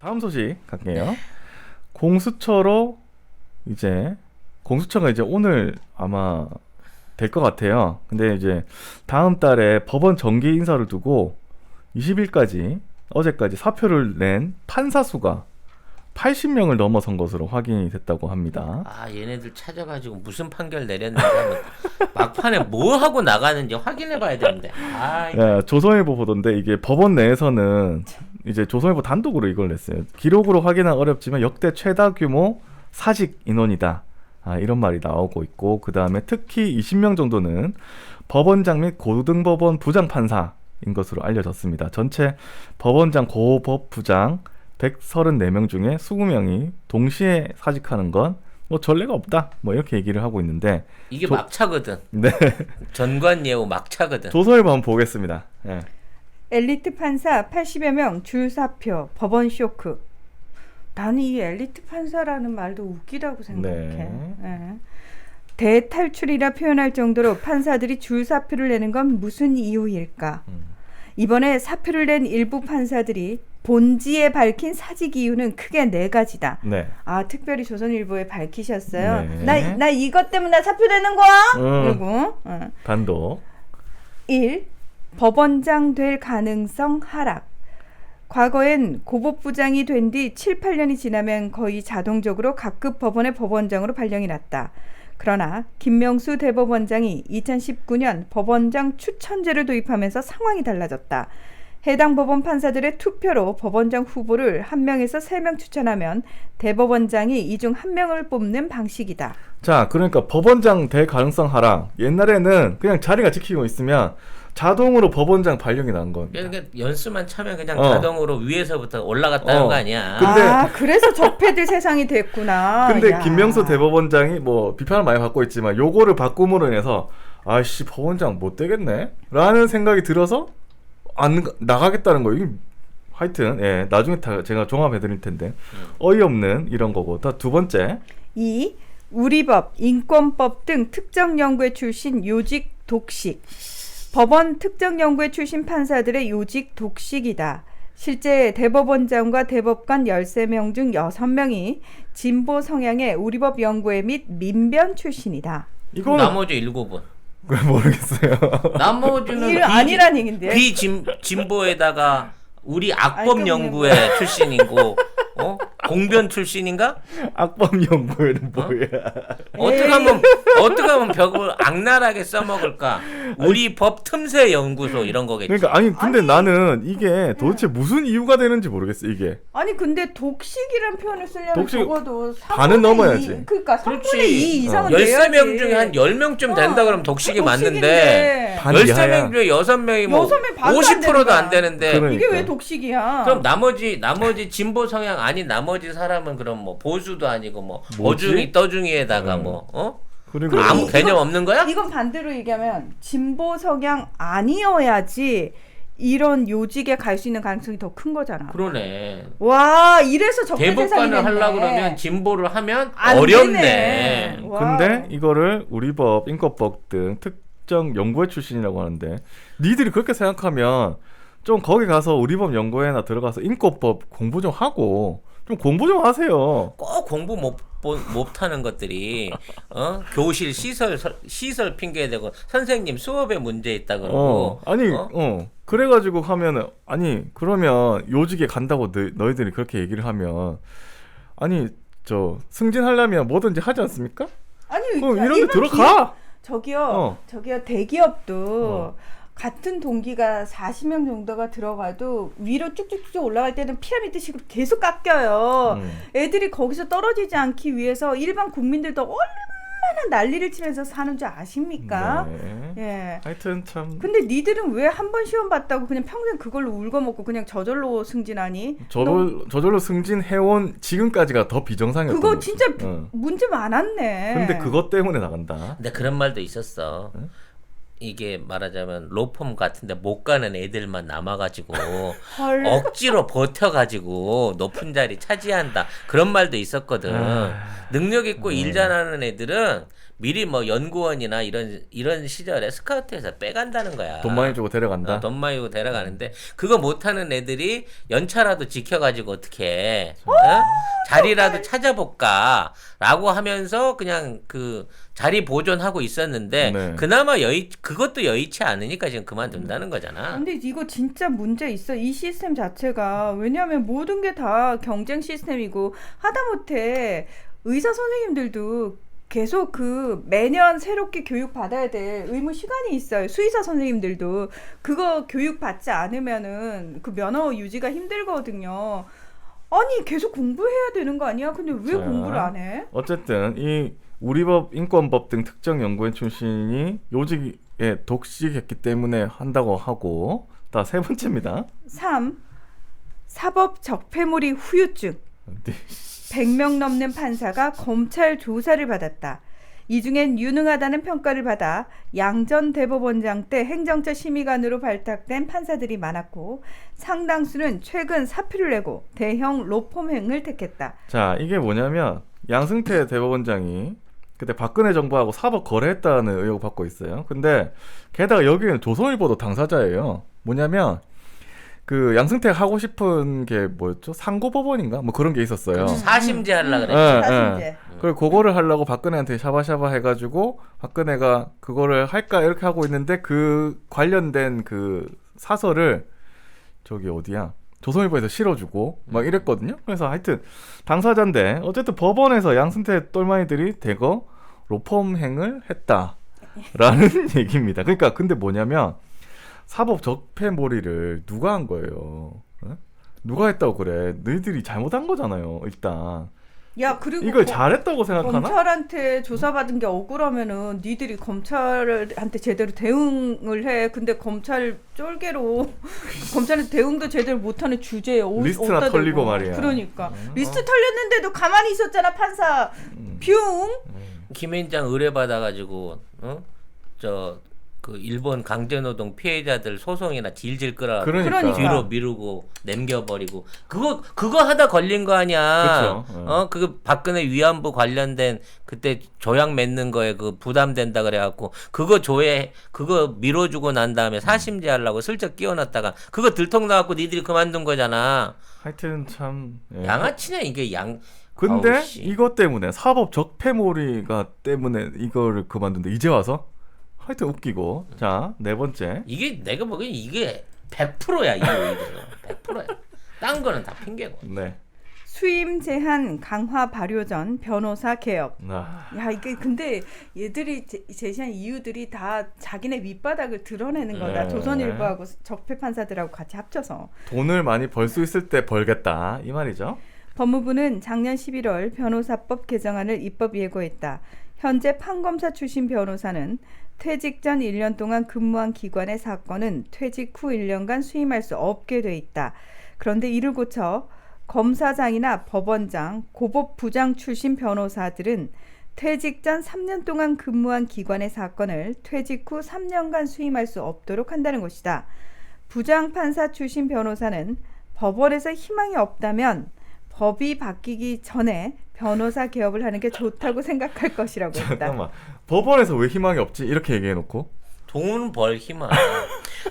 다음 소식 갈게요. 공수처로 공수처가 이제 오늘 아마 될 것 같아요. 근데 이제 다음 달에 법원 정기 인사를 두고 20일까지 어제까지 사표를 낸 판사 수가 80명을 넘어선 것으로 확인이 됐다고 합니다. 아, 얘네들 찾아가지고 무슨 판결 내렸는지 한번 막판에 뭐 하고 나가는지 확인해봐야 되는데. 예, 조선일보 보던데 이게 법원 내에서는 이제 조선일보 단독으로 이걸 냈어요. 기록으로 확인은 어렵지만 역대 최다 규모 사직 인원이다. 이런 말이 나오고 있고, 그 다음에 특히 20명 정도는 법원장 및 고등법원 부장판사인 것으로 알려졌습니다. 전체 법원장 고법부장 134명 중에 20명이 동시에 사직하는 건 뭐 전례가 없다, 뭐 이렇게 얘기를 하고 있는데, 이게 막차거든. 네. 전관예우 막차거든. 조선일보 한번 보겠습니다. 예. 엘리트 판사 80여 명 줄사표, 법원 쇼크. 나는 이 엘리트 판사라는 말도 웃기다고 생각해. 네. 예. 대탈출이라 표현할 정도로 판사들이 줄사표를 내는 건 무슨 이유일까? 이번에 사표를 낸 일부 판사들이 본지에 밝힌 사직 이유는 크게 4가지다. 네. 특별히 조선일보에 밝히셨어요. 네. 나 이것 때문에 사표 내는 거야? 그리고 단독 1. 법원장 될 가능성 하락. 과거엔 고법부장이 된 뒤 7, 8년이 지나면 거의 자동적으로 각급 법원의 법원장으로 발령이 났다. 그러나 김명수 대법원장이 2019년 법원장 추천제를 도입하면서 상황이 달라졌다. 해당 법원 판사들의 투표로 법원장 후보를 1명에서 3명 추천하면 대법원장이 이 중 1명을 뽑는 방식이다. 자, 그러니까 법원장 될 가능성 하락. 옛날에는 그냥 자리가 지키고 있으면 자동으로 법원장 발령이 난 건. 그러니까 연수만 차면 그냥 자동으로 위에서부터 올라갔다는 거 아니야. 근데 그래서 적폐들 세상이 됐구나. 근데 야. 김명수 대법원장이 뭐 비판을 많이 받고 있지만 요거를 바꿈으로 인해서 아이씨 법원장 못 되겠네 라는 생각이 들어서 안 나가겠다는 거예요. 이게 하여튼 나중에 다 제가 종합해 드릴 텐데 어이없는 이런 거고. 두 번째 2. 우리법, 인권법 등 특정 연구회 출신 요직 독식. 법원 특정 연구회 출신 판사들의 요직 독식이다. 실제 대법원장과 대법관 13명 중 6명이 진보 성향의 우리법 연구회 및 민변 출신이다. 이거 나머지 7분. 모르겠어요. 나머지는 아니란 얘긴데. 비진보에다가 우리 악법 연구회 출신이고, 공변 출신인가? 악법 연구회는 뭐야? 어떻게 하면 벽을 악랄하게 써먹을까? 우리 법 틈새 연구소 이런 거겠지. 그러니까 근데 나는 이게 도대체 무슨 이유가 되는지 모르겠어 이게. 근데 독식이란 표현을 쓰려면 독식, 적어도 반은 넘어야지. 그러니까 3분의 2 이상은 13명 중에 한 10명쯤 된다 그러면 독식이 맞는데 13명 중에 6명이 뭐 50%도 안 되는데 그러니까. 이게 왜 독식이야? 그럼 나머지 진보 성향 아닌 나머지 사람은 그럼 뭐 보수도 아니고 뭐 어중이 떠중이에다가 그리고 아무 개념 없는 거야? 이건 반대로 얘기하면 진보 성향 아니어야지 이런 요직에 갈 수 있는 가능성이 더 큰 거잖아. 그러네. 와, 이래서 적폐 세상이 됐네. 대법관을 하려고 그러면 진보를 하면 어렵네. 근데 이거를 우리법, 인권법 등 특정 연구회 출신이라고 하는데 니들이 그렇게 생각하면 좀 거기 가서 우리법 연구회나 들어가서 인권법 공부 좀 하고 좀 공부 좀 하세요. 꼭 공부 못하는 것들이 교실 시설 핑계 대고 선생님 수업에 문제 있다 그러고 그래가지고 하면은 그러면 요직에 간다고 너희들이 그렇게 얘기를 하면 승진하려면 뭐든지 하지 않습니까? 그럼 이런 데 들어가. 저기요 대기업도 같은 동기가 40명 정도가 들어가도 위로 쭉쭉쭉 올라갈 때는 피라미드식으로 계속 깎여요. 애들이 거기서 떨어지지 않기 위해서 일반 국민들도 얼마나 난리를 치면서 사는 줄 아십니까? 네. 하여튼 참. 근데 니들은 왜 한 번 시험 봤다고 그냥 평생 그걸로 울거먹고 그냥 저절로 승진하니? 저절로 승진해온 지금까지가 더 비정상이었던 그거 거지. 진짜 문제 많았네. 근데 그것 때문에 나간다. 근데 그런 말도 있었어. 이게 말하자면 로펌 같은데 못 가는 애들만 남아가지고 억지로 버텨가지고 높은 자리 차지한다 그런 말도 있었거든. 능력 있고 일 잘하는 애들은 미리 뭐 연구원이나 이런 시절에 스카우트에서 빼간다는 거야. 돈 많이 주고 데려간다. 돈 많이 주고 데려가는데 그거 못하는 애들이 연차라도 지켜가지고 어떻게 자리라도 찾아볼까라고 하면서 그냥 그 자리 보존하고 있었는데 네. 그나마 그것도 여의치 않으니까 지금 그만둔다는 거잖아. 근데 이거 진짜 문제 있어. 이 시스템 자체가. 왜냐하면 모든 게 다 경쟁 시스템이고 하다못해 의사 선생님들도 계속 그 매년 새롭게 교육 받아야 될 의무 시간이 있어요. 수의사 선생님들도 그거 교육 받지 않으면은 그 면허 유지가 힘들거든요. 아니 계속 공부해야 되는 거 아니야? 근데 왜 자, 공부를 안 해? 어쨌든 이 우리법, 인권법 등 특정 연구원 출신이 요직에 독식했기 때문에 한다고 하고, 다 세 번째입니다. 3. 사법 적폐몰이 후유증. 100명 넘는 판사가 검찰 조사를 받았다. 이 중엔 유능하다는 평가를 받아 양전 대법원장 때 행정처 심의관으로 발탁된 판사들이 많았고 상당수는 최근 사표를 내고 대형 로펌행을 택했다. 자, 이게 뭐냐면 양승태 대법원장이 그때 박근혜 정부하고 사법 거래했다는 의혹을 받고 있어요. 근데 게다가 여기는 조선일보도 당사자예요. 뭐냐면 그 양승태가 하고 싶은 게 뭐였죠? 상고법원인가? 뭐 그런 게 있었어요. 사심제 하려고 그랬지. 예, 사심제. 예. 그걸 그거를 하려고 박근혜한테 샤바샤바 해가지고 박근혜가 그거를 할까 이렇게 하고 있는데 그 관련된 그 사설을 저기 어디야? 조선일보에서 실어주고 막 이랬거든요. 그래서 하여튼 당사자인데 어쨌든 법원에서 양승태 똘마니들이 대거 로펌행을 했다라는 얘기입니다. 그러니까 근데 뭐냐면 사법 적폐몰이를 누가 한 거예요? 어? 누가 했다고 그래? 너희들이 잘못한 거잖아요. 일단 야 그리고 이걸 잘했다고 생각하나? 검찰한테 조사받은 게 억울하면은 니들이 검찰한테 제대로 대응을 해. 근데 검찰 쫄개로 검찰한테 대응도 제대로 못하는 주제에 리스트나 어디다 털리고 대고. 말이야. 그러니까 리스트 털렸는데도 가만히 있었잖아 판사. 뿅. 김앤장 의뢰받아가지고 그 일본 강제노동 피해자들 소송이나 질질 끌어 그러니까. 뒤로 미루고 남겨버리고 그거 하다 걸린 거 아니야. 그쵸. 그 박근혜 위안부 관련된 그때 조약 맺는 거에 그 부담된다 그래갖고 그거 밀어주고 난 다음에 사심제 하려고 슬쩍 끼워놨다가 그거 들통 나갖고 니들이 그만둔 거잖아. 하여튼 참 예. 양아치냐 이게 근데 아우, 씨. 이것 때문에 사법 적폐몰이가 때문에 이거를 그만둔데 이제 와서 하여튼 웃기고. 자, 네 번째. 이게 내가 보기엔 이게 100%야 이거 100%야. 딴 거는 다 핑계고. 네. 수임 제한 강화 발효 전 변호사 개혁. 아, 야 이게 근데 얘들이 제시한 이유들이 다 자기네 밑바닥을 드러내는 거다. 네. 조선일보하고 적폐 판사들하고 같이 합쳐서. 돈을 많이 벌 수 있을 때 벌겠다 이 말이죠. 법무부는 작년 11월 변호사법 개정안을 입법 예고했다. 현재 판검사 출신 변호사는 퇴직 전 1년 동안 근무한 기관의 사건은 퇴직 후 1년간 수임할 수 없게 돼 있다. 그런데 이를 고쳐 검사장이나 법원장, 고법부장 출신 변호사들은 퇴직 전 3년 동안 근무한 기관의 사건을 퇴직 후 3년간 수임할 수 없도록 한다는 것이다. 부장판사 출신 변호사는 법원에서 희망이 없다면 법이 바뀌기 전에 변호사 개업을 하는 게 좋다고 생각할 것이라고 했다. 잠깐만. 법원에서 왜 희망이 없지? 이렇게 얘기해놓고. 돈 벌 희망.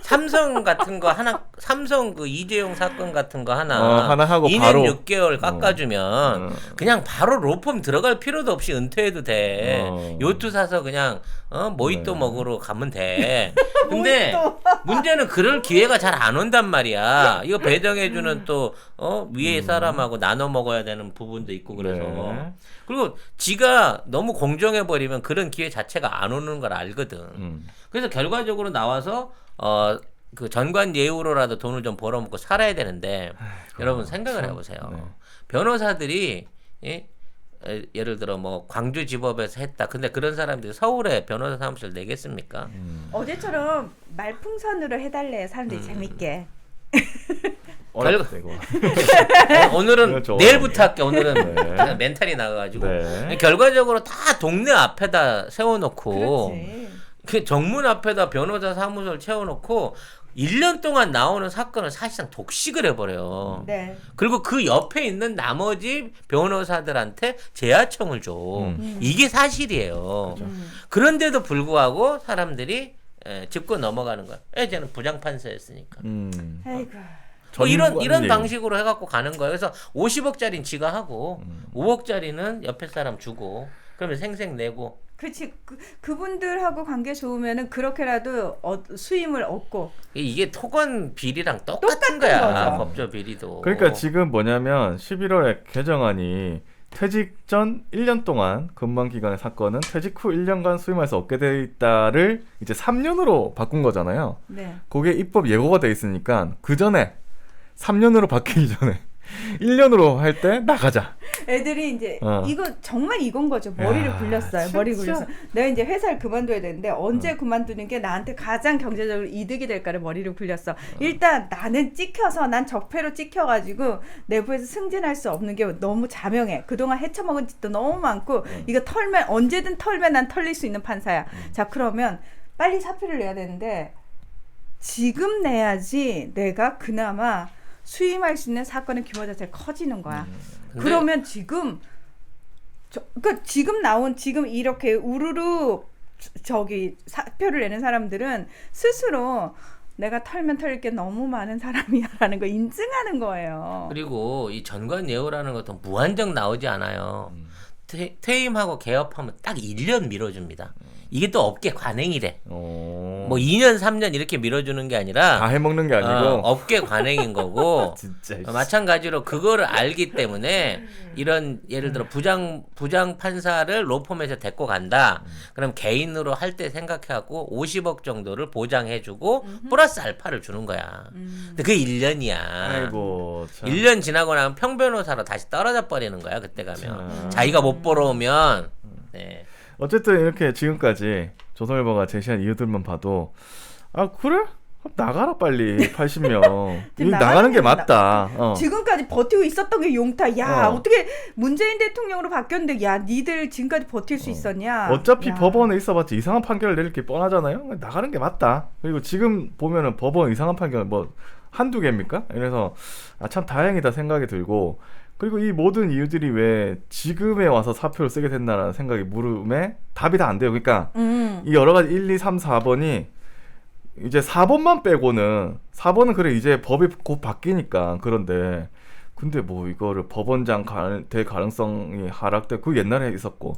삼성 같은 거 하나, 삼성 그 이재용 사건 같은 거 하나, 하나 하고 2년 바로 6개월 깎아주면 그냥 바로 로펌 들어갈 필요도 없이 은퇴해도 돼. 요트 사서 그냥 모히또 네. 먹으러 가면 돼. 근데 문제는 그럴 기회가 잘 안 온단 말이야. 이거 배정해주는 또 위에 사람하고 나눠 먹어야 되는 부분도 있고 그래서. 네. 그리고 지가 너무 공정해버리면 그런 기회 자체가 안 오는 걸 알거든. 그래서 결과적으로 나와서 그 전관 예우로라도 돈을 좀 벌어먹고 살아야 되는데 여러분 생각을 해보세요. 네. 변호사들이 예를 들어 뭐 광주지법에서 했다. 근데 그런 사람들이 서울에 변호사 사무실 내겠습니까? 어제처럼 말풍선으로 해달래 사람들이 재밌게. 어렵다 이거. 오늘은 이건 좀 내일부터 할게. 오늘은 네. 멘탈이 나가가지고 네. 결과적으로 다 동네 앞에다 세워놓고 그렇지. 그 정문 앞에다 변호사 사무소를 채워놓고 1년 동안 나오는 사건을 사실상 독식을 해버려요. 네. 그리고 그 옆에 있는 나머지 변호사들한테 재하청을 줘. 이게 사실이에요. 그런데도 불구하고 사람들이 짚고 넘어가는 거야. 쟤는 부장판사였으니까. 아이고. 뭐 이런 전관예우. 방식으로 해갖고 가는 거예요. 그래서 50억짜리는 지가 하고 5억짜리는 옆에 사람 주고 그러면 생생 내고. 그렇지. 그분들하고 관계 좋으면은 그렇게라도 수임을 얻고. 이게 토건 비리랑 똑같은 똑같은 거야. 거죠. 법조 비리도. 그러니까 지금 뭐냐면 11월에 개정안이 퇴직 전 1년 동안 근무한 기간의 사건은 퇴직 후 1년간 수임할 수 없게 돼 있다를 이제 3년으로 바꾼 거잖아요. 네. 그게 입법 예고가 돼 있으니까 그 전에 3년으로 바뀌기 전에 1년으로 할 때 나가자. 애들이 이제 어. 이거 정말 이건 거죠. 머리를 야, 굴렸어요. 진짜. 머리 굴려서 내가 이제 회사를 그만둬야 되는데 언제 그만두는 게 나한테 가장 경제적으로 이득이 될까를 머리를 굴렸어. 일단 나는 찍혀서 난 적폐로 찍혀가지고 내부에서 승진할 수 없는 게 너무 자명해. 그동안 헤쳐먹은 짓도 너무 많고 이거 털면 언제든 털면 난 털릴 수 있는 판사야. 자 그러면 빨리 사표를 내야 되는데 지금 내야지 내가 그나마 수임할 수 있는 사건의 규모 자체가 커지는 거야. 근데 그러면 지금 그러니까 지금 이렇게 우르르 저기 사표를 내는 사람들은 스스로 내가 털면 털릴 게 너무 많은 사람이야라는 거 인증하는 거예요. 그리고 이 전관예우라는 것도 무한정 나오지 않아요. 퇴임하고 개업하면 딱 1년 밀어줍니다. 이게 또 업계 관행이래. 뭐 2년 3년 이렇게 밀어주는 게 아니라 다 해먹는 게 아니고 업계 관행인 거고 진짜 마찬가지로 그거를 알기 때문에 이런 예를 들어 부장 판사를 로펌에서 데리고 간다. 그럼 개인으로 할 때 생각해갖고 50억 정도를 보장해주고 플러스 알파를 주는 거야. 근데 그게 1년이야. 아이고 참. 1년 지나고 나면 평변호사로 다시 떨어져 버리는 거야. 그때 가면 자기가 못 벌어오면. 네. 어쨌든 이렇게 지금까지 조선일보가 제시한 이유들만 봐도 아 그래? 나가라 빨리 80명 지금 나가는 게 나가는 맞다. 지금까지 버티고 있었던 게 용타. 야 어. 어떻게 문재인 대통령으로 바뀌었는데 야 니들 지금까지 버틸 수 있었냐. 어차피 야. 법원에 있어봤자 이상한 판결을 내릴 게 뻔하잖아요. 나가는 게 맞다. 그리고 지금 보면은 법원 이상한 판결 뭐 한두 개입니까? 이래서 참 다행이다 생각이 들고 그리고 이 모든 이유들이 왜 지금에 와서 사표를 쓰게 됐나라는 생각이 물음에 답이 다 안 돼요. 그러니까 이 여러 가지 1, 2, 3, 4번이 이제 4번만 빼고는 4번은 그래 이제 법이 곧 바뀌니까 그런데 근데 뭐 이거를 법원장 될 가능성이 하락돼 그 옛날에 있었고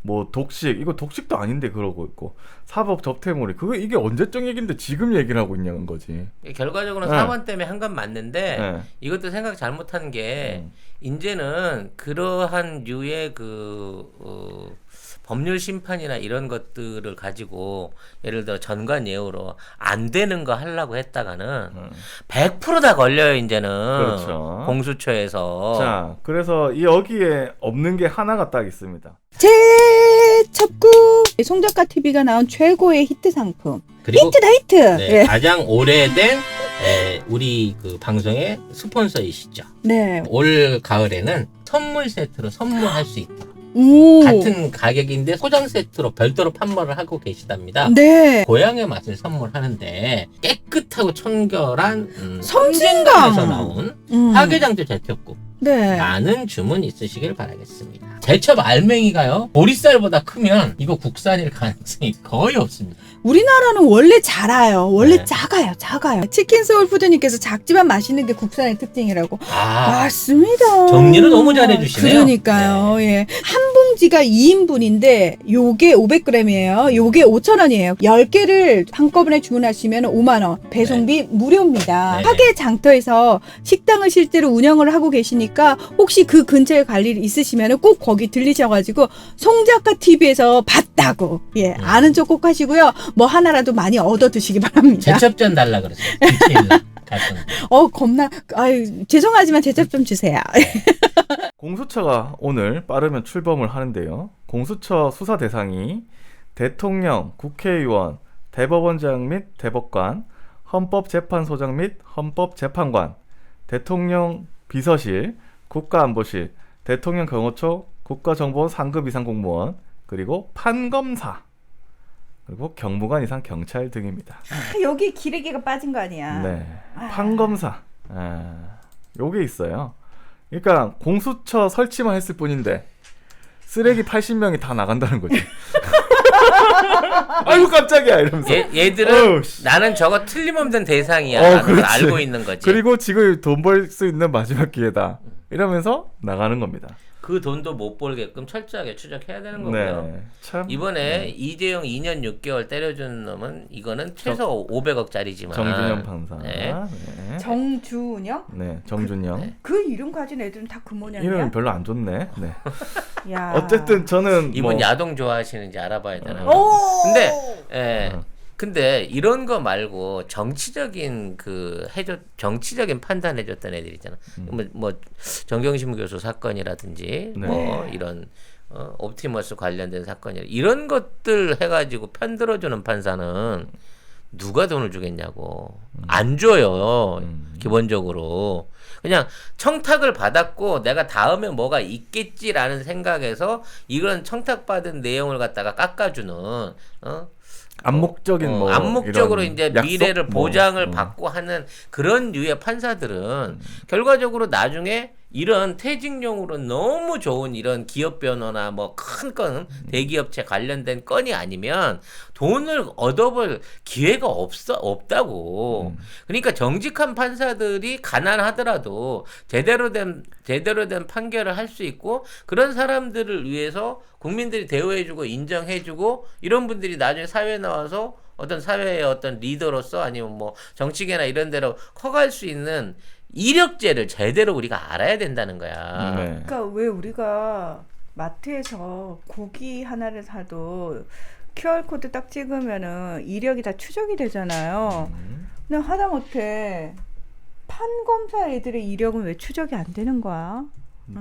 뭐 독식 이거 독식도 아닌데 그러고 있고 사법 접대물이 그거 이게 언제적 얘기인데 지금 얘기를 하고 있냐는 거지. 결과적으로는 네. 4번 때문에 한 건 맞는데 네. 이것도 생각 잘못한 게 이제는 그러한 류의 법률 심판이나 이런 것들을 가지고 예를 들어 전관예우로 안 되는 거 하려고 했다가는 100%다 걸려요 이제는. 그렇죠. 공수처에서. 자 그래서 여기에 없는 게 하나가 딱 있습니다. 재첩구 송작가 TV가 나온 최고의 히트 상품. 그리고 히트다 히트. 네, 예. 가장 오래된 우리 그 방송의 스폰서이시죠. 네. 올 가을에는 선물 세트로 선물할 수 있다. 오. 같은 가격인데 소장 세트로 별도로 판매를 하고 계시답니다. 네. 고향의 맛을 선물하는데 깨끗하고 청결한 섬진강. 섬진강에서 나온 음. 화개장터 제첩국 네. 많은 주문 있으시길 바라겠습니다. 제첩 알맹이가요 보리쌀보다 크면 이거 국산일 가능성이 거의 없습니다. 우리나라는 원래 작아요. 원래 네. 작아요. 치킨 소울 푸드님께서 작지만 맛있는 게 국산의 특징이라고. 아 맞습니다. 정리를 너무 잘해주시네요. 그러니까요. 예. 한 봉지가 2인분인데 요게 500g이에요. 요게 5,000원이에요. 10개를 한꺼번에 주문하시면 5만 원. 배송비 무료입니다. 네. 화계 장터에서 식당을 실제로 운영을 하고 계시니까 혹시 그 근처에 갈 일이 있으시면 꼭 거기 들리셔가지고 송작가 TV에서 봤다고 예 아는 쪽 꼭 하시고요. 뭐 하나라도 많이 얻어 드시기 바랍니다. 제첩전 달라 그랬어요. 디테일 갈등. 겁나 아유 죄송하지만 제첩 좀 주세요. 공수처가 오늘 빠르면 출범을 하는데요. 공수처 수사 대상이 대통령, 국회의원, 대법원장 및 대법관, 헌법재판소장 및 헌법재판관, 대통령 비서실, 국가안보실, 대통령 경호처, 국가정보원 상급 이상 공무원, 그리고 판검사 그리고 경무관 이상 경찰 등입니다. 아, 여기 기레기가 빠진 거 아니야. 네. 판검사. 요게 있어요. 그러니까 공수처 설치만 했을 뿐인데 쓰레기 80명이 다 나간다는 거지. 아이고 깜짝이야 이러면서. 얘들은 어우, 씨. 나는 저거 틀림없는 대상이야. 라는 걸 그렇지. 알고 있는 거지. 그리고 지금 돈 벌 수 있는 마지막 기회다. 이러면서 나가는 겁니다. 그 돈도 못 벌게끔 철저하게 추적해야 되는 거고요. 네. 참 이번에 이재용 2년 6개월 때려준 놈은 이거는 최소 500억짜리지만 정준영 판사. 네. 네. 정준영? 네, 정준영. 네. 그 이름 가진 애들은 다 그 모양이야. 이름이 별로 안 좋네. 네. 야. 어쨌든 저는 이분 뭐 야동 좋아하시는지 알아봐야 되나? 오. 근데 근데 이런 거 말고 정치적인 정치적인 판단 해줬던 애들 있잖아. 뭐 정경심 교수 사건이라든지 네. 뭐 이런 옵티머스 관련된 사건이 이런 것들 해가지고 편들어주는 판사는 누가 돈을 주겠냐고. 안 줘요. 기본적으로. 그냥 청탁을 받았고 내가 다음에 뭐가 있겠지라는 생각에서 이런 청탁받은 내용을 갖다가 깎아주는 암묵적인 뭐 암묵적으로 이런 이제 약속? 미래를 뭐, 보장을 받고 하는 그런 류의 판사들은 결과적으로 나중에 이런 퇴직용으로 너무 좋은 이런 기업 변호나 뭐 큰 건 대기업체 관련된 건이 아니면 돈을 얻어볼 기회가 없다고. 그러니까 정직한 판사들이 가난하더라도 제대로 된 판결을 할 수 있고 그런 사람들을 위해서 국민들이 대우해주고 인정해주고 이런 분들이 나중에 사회에 나와서 어떤 사회의 어떤 리더로서 아니면 뭐 정치계나 이런 데로 커갈 수 있는 이력제를 제대로 우리가 알아야 된다는 거야. 네. 그러니까 왜 우리가 마트에서 고기 하나를 사도 QR 코드 딱 찍으면은 이력이 다 추적이 되잖아요. 근데 하다못해 판검사 애들의 이력은 왜 추적이 안 되는 거야?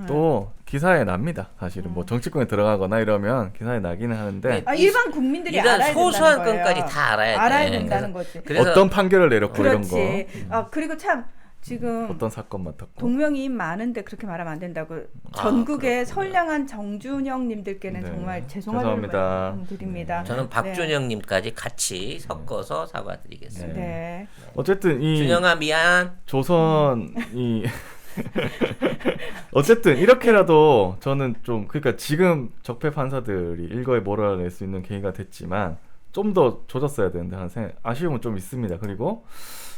또 기사에 납니다. 사실은 뭐 정치권에 들어가거나 이러면 기사에 나기는 하는데 아, 일반 국민들이 이런 알아야 소소한 된다는 거예요. 건까지 다 알아야 돼. 알아야 된다는 거지. 그래서 어떤 판결을 내렸고 이런 거, 그렇지. 아 그리고 참 지금 어떤 사건 맡았고. 동명이인 많은데 그렇게 말하면 안 된다고. 전국의 그렇군요. 선량한 정준영님들께는 네. 정말 죄송합니다. 죄송합니다. 드립니다. 저는 박준영님까지 같이 섞어서 사과드리겠습니다. 네. 어쨌든 이 준영아 미안. 조선이 어쨌든 이렇게라도 저는 좀 그러니까 지금 적폐 판사들이 일거에 몰아낼 수 있는 계기가 됐지만 좀 더 조졌어야 되는데 하는 아쉬움은 좀 있습니다. 그리고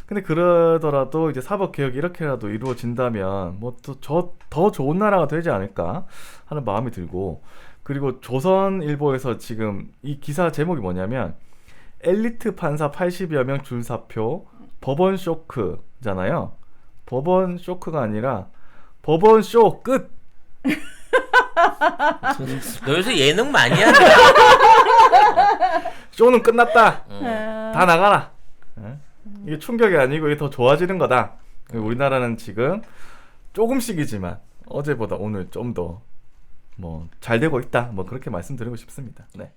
근데 그러더라도 이제 사법 개혁이 이렇게라도 이루어진다면 뭐 또 더 좋은 나라가 되지 않을까 하는 마음이 들고 그리고 조선일보에서 지금 이 기사 제목이 뭐냐면 엘리트 판사 80여 명 줄사표 법원 쇼크잖아요. 법원 쇼크가 아니라 법원 쇼 끝. 너 요새 예능 많이 한다. 쇼는 끝났다. 아, 다 나가라. 이게 충격이 아니고 이게 더 좋아지는 거다. 우리나라는 지금 조금씩이지만 어제보다 오늘 좀 더 뭐 잘 되고 있다. 뭐 그렇게 말씀드리고 싶습니다. 네.